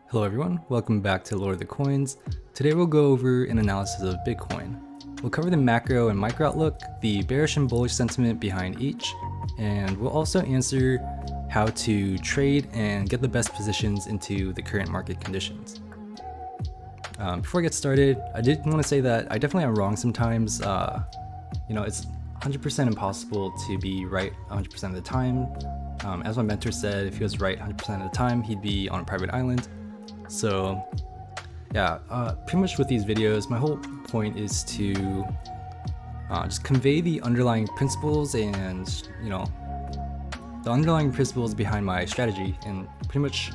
Hello everyone, welcome back to Lord of the Coins. Today we'll go over an analysis of Bitcoin. We'll cover the macro and micro outlook, the bearish and bullish sentiment behind each, and we'll also answer how to trade and get the best positions into the current market conditions. Before I get started, I did want to say that I definitely am wrong sometimes. It's 100% impossible to be right 100% of the time. As my mentor said, if he was right 100% of the time, he'd be on a private island. So yeah, pretty much with these videos, my whole point is to just convey the underlying principles and, the underlying principles behind my strategy. And pretty much,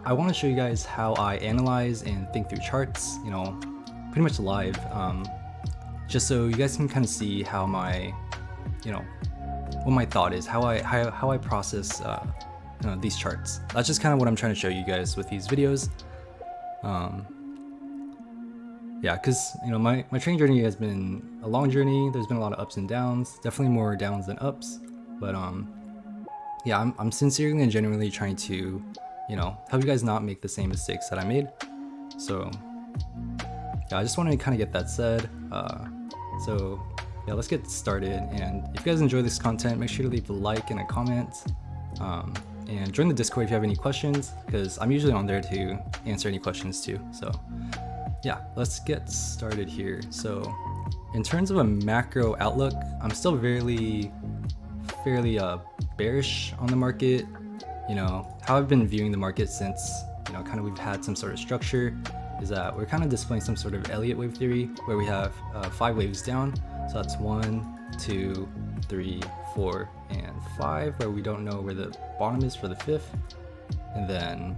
I want to show you guys how I analyze and think through charts, pretty much live, just so you guys can kind of see how my, what my thought is, how I process these charts. That's just kind of what I'm trying to show you guys with these videos. Yeah, because my trading journey has been a long journey. There's been a lot of ups and downs, definitely more downs than ups. But yeah, I'm sincerely and genuinely trying to help you guys not make the same mistakes that I made. So yeah, I just wanted to kind of get that said. So yeah, let's get started. And if you guys enjoy this content, make sure to leave a like and a comment. And join the Discord if you have any questions, because I'm usually on there to answer any questions too. So yeah, let's get started here. So in terms of a macro outlook, I'm still fairly bearish on the market. How I've been viewing the market since kind of we've had some sort of structure is that we're kind of displaying some sort of Elliott wave theory where we have 5 waves down. So that's 1, 2, 3, 4, and 5, where we don't know where the bottom is for the 5th. And then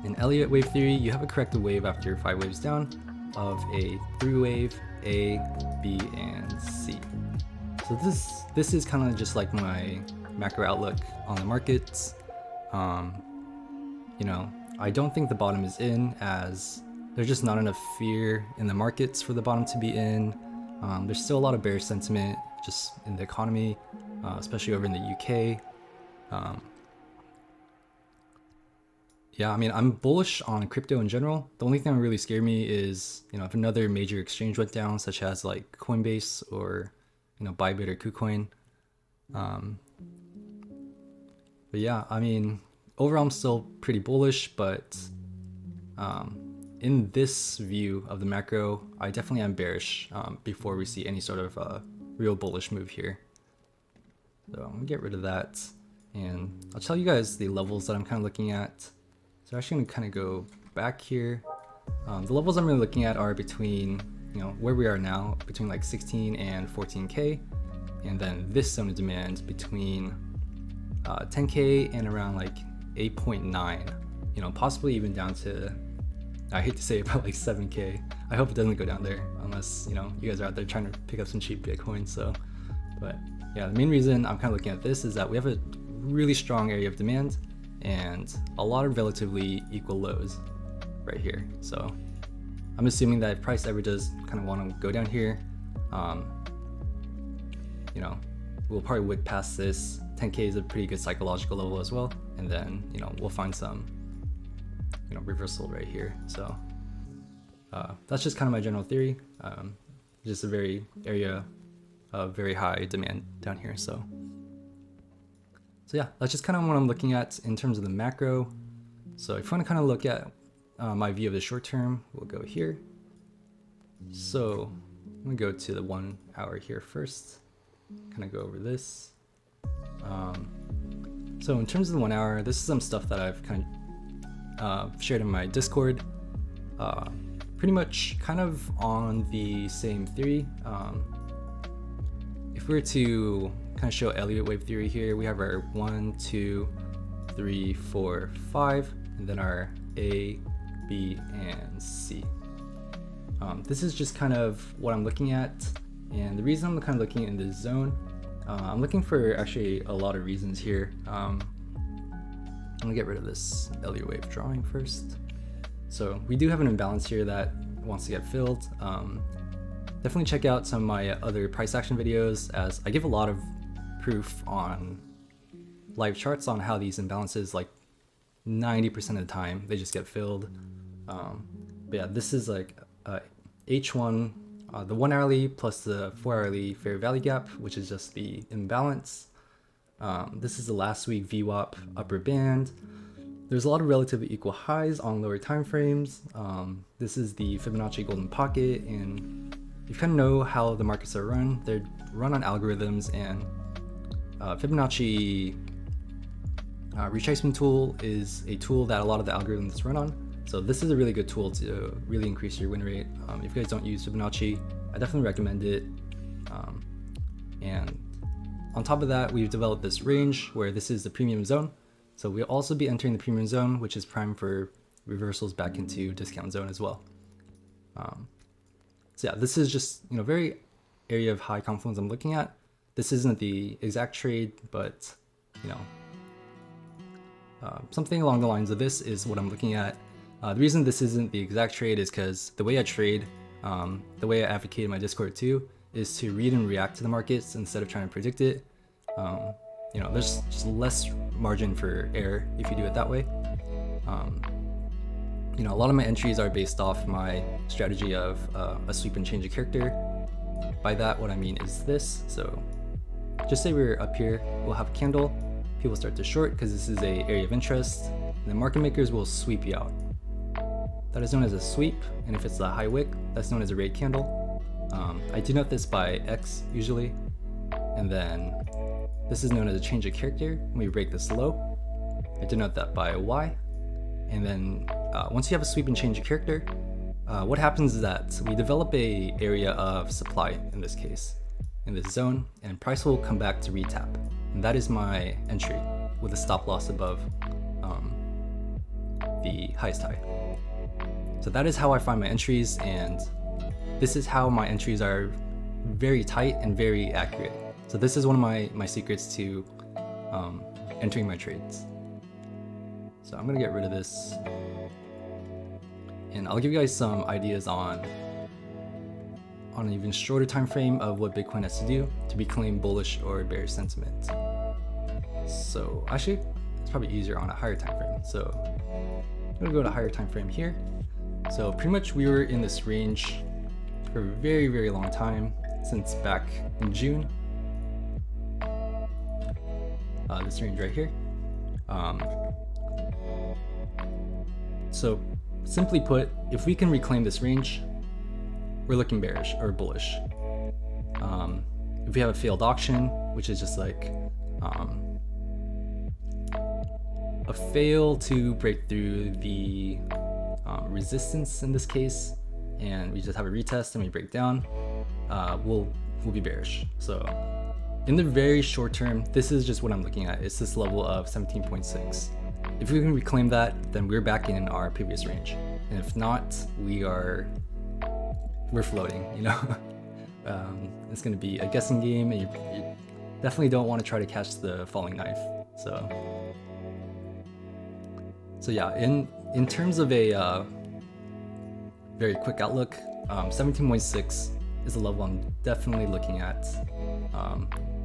in Elliott wave theory, you have a corrected wave after 5 waves down of a through wave, A, B, and C. So this is kind of just like my macro outlook on the markets. I don't think the bottom is in, as there's just not enough fear in the markets for the bottom to be in. There's still a lot of bearish sentiment just in the economy, especially over in the UK. Yeah, I mean, I'm bullish on crypto in general. The only thing that really scared me is, if another major exchange went down, such as like Coinbase or, Bybit or KuCoin. But yeah, I mean, overall I'm still pretty bullish, but in this view of the macro, I definitely am bearish before we see any sort of real bullish move here. So I'm gonna get rid of that, and I'll tell you guys the levels that I'm kind of looking at. So I'm actually gonna kind of go back here. The levels I'm really looking at are between, where we are now, between like 16 and 14K, and then this zone of demand between 10K and around like 8.9, possibly even down to, I hate to say it, about like 7K. I hope it doesn't go down there unless, you guys are out there trying to pick up some cheap Bitcoin. So, but yeah, the main reason I'm kind of looking at this is that we have a really strong area of demand and a lot of relatively equal lows right here. So I'm assuming that if price ever does kind of want to go down here, we'll probably wick past this. 10K is a pretty good psychological level as well. And then, we'll find some, reversal right here. So that's just kind of my general theory. Just a area of very high demand down here. So yeah, that's just kind of what I'm looking at in terms of the macro. So if you want to kind of look at my view of the short term, we'll go here. So I'm gonna go to the 1 hour here first, kind of go over this. So in terms of the 1 hour, this is some stuff that I've kind of shared in my Discord. Pretty much kind of on the same theory. If we were to kind of show Elliott wave theory here, we have our 1, 2, 3, 4, 5, and then our A, B, and C. This is just kind of what I'm looking at, and the reason I'm kind of looking in this zone, I'm looking for actually a lot of reasons here. I'm gonna get rid of this Elliott wave drawing first. So we do have an imbalance here that wants to get filled. Definitely check out some of my other price action videos, as I give a lot of proof on live charts on how these imbalances, like 90% of the time, they just get filled. But yeah, this is like H1, the 1 hourly plus the 4 hourly fair value gap, which is just the imbalance. This is the last week VWAP upper band. There's a lot of relatively equal highs on lower time frames. This is the Fibonacci golden pocket, and you kind of know how the markets are run. They're run on algorithms, and Fibonacci retracement tool is a tool that a lot of the algorithms run on. So this is a really good tool to really increase your win rate. If you guys don't use Fibonacci, I definitely recommend it. And on top of that, we've developed this range where this is the premium zone. So we'll also be entering the premium zone, which is prime for reversals back into discount zone as well. So yeah, this is just, very area of high confluence I'm looking at. This isn't the exact trade, but something along the lines of this is what I'm looking at. The reason this isn't the exact trade is because the way I trade, the way I advocate in my Discord too, is to read and react to the markets instead of trying to predict it. There's just less margin for error if you do it that way. A lot of my entries are based off my strategy of a sweep and change of character. By that, what I mean is this. So just say we're up here, we'll have a candle, people start to short because this is a area of interest, and the market makers will sweep you out. That is known as a sweep, and if it's a high wick, that's known as a red candle. I denote this by X usually, and then this is known as a change of character. When we break this low, I denote that by Y, and then once you have a sweep and change of character, what happens is that we develop a area of supply in this case, in this zone, and price will come back to retap, and that is my entry with a stop loss above the highest high. So that is how I find my entries, and this is how my entries are very tight and very accurate. So this is one of my secrets to entering my trades. So I'm gonna get rid of this, and I'll give you guys some ideas on an even shorter time frame of what Bitcoin has to do to reclaim bullish or bearish sentiment. So actually, it's probably easier on a higher time frame. So I'm gonna go to higher time frame here. So pretty much we were in this range for a very, very long time, since back in June. This range right here. So simply put, if we can reclaim this range, we're looking bearish or bullish. If we have a failed auction, which is just like a fail to break through the resistance in this case, and we just have a retest and we break down, we'll be bearish. So in the very short term, this is just what I'm looking at. It's this level of 17.6. If we can reclaim that, then we're back in our previous range. And if not, we're floating, It's gonna be a guessing game, and you definitely don't want to try to catch the falling knife. So yeah, in terms of a very quick outlook, 17.6 is a level I'm definitely looking at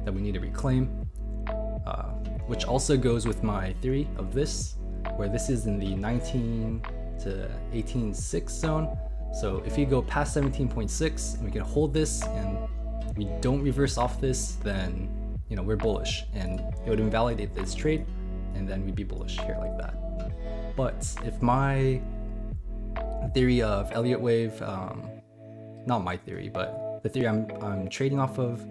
that we need to reclaim, which also goes with my theory of this, where this is in the 19 to 18.6 zone. So if you go past 17.6 and we can hold this and we don't reverse off this, then we're bullish, and it would invalidate this trade, and then we'd be bullish here like that. But if my theory of Elliott wave, not my theory, but the theory I'm trading off of,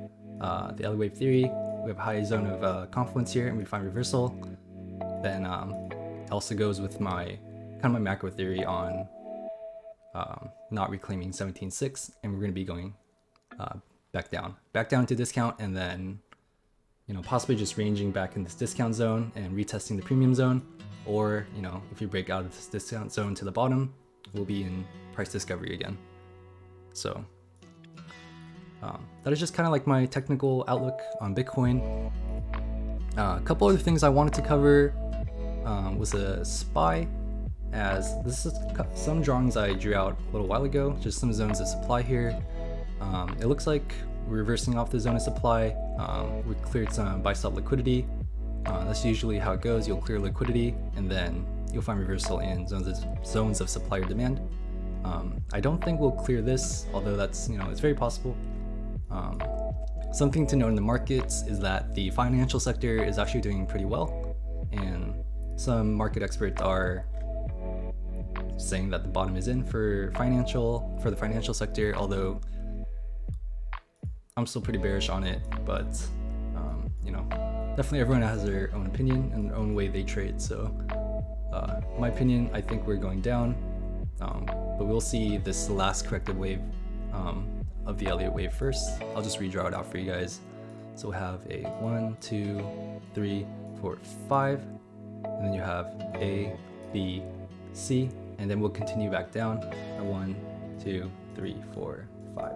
the Elliott wave theory, we have a high zone of confluence here and we find reversal, then it also goes with my macro theory on not reclaiming 17.6, and we're going to be going back down to discount, and then possibly just ranging back in this discount zone and retesting the premium zone, or if you break out of this discount zone to the bottom, we'll be in price discovery again. So that is just kind of like my technical outlook on Bitcoin. A couple other things I wanted to cover was a SPY, as this is some drawings I drew out a little while ago, just some zones of supply here. It looks like we're reversing off the zone of supply. We cleared some buy stop liquidity. That's usually how it goes. You'll clear liquidity and then you'll find reversal in zones of supply or demand. I don't think we'll clear this, although that's, it's very possible. Something to note in the markets is that the financial sector is actually doing pretty well, and some market experts are saying that the bottom is in for the financial sector, although I'm still pretty bearish on it. But definitely everyone has their own opinion and their own way they trade. So my opinion, I think we're going down, but we'll see this last corrected wave of the Elliott wave first. I'll just redraw it out for you guys. So we'll have a 1, 2, 3, 4, 5, and then you have A, B, C, and then we'll continue back down. 1, 2, 3, 4, 5.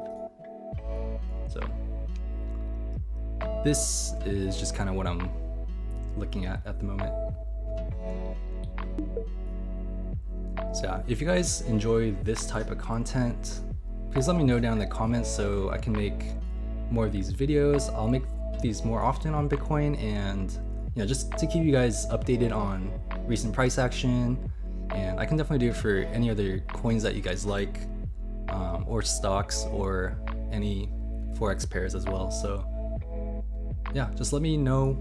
So this is just kind of what I'm looking at the moment. So yeah, if you guys enjoy this type of content, please let me know down in the comments so I can make more of these videos. I'll make these more often on Bitcoin, and just to keep you guys updated on recent price action. And I can definitely do it for any other coins that you guys like, or stocks, or any forex pairs as well. So yeah, just let me know.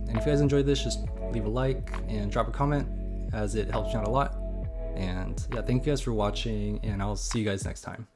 And if you guys enjoyed this, just leave a like and drop a comment, as it helps me out a lot. And yeah, thank you guys for watching, and I'll see you guys next time.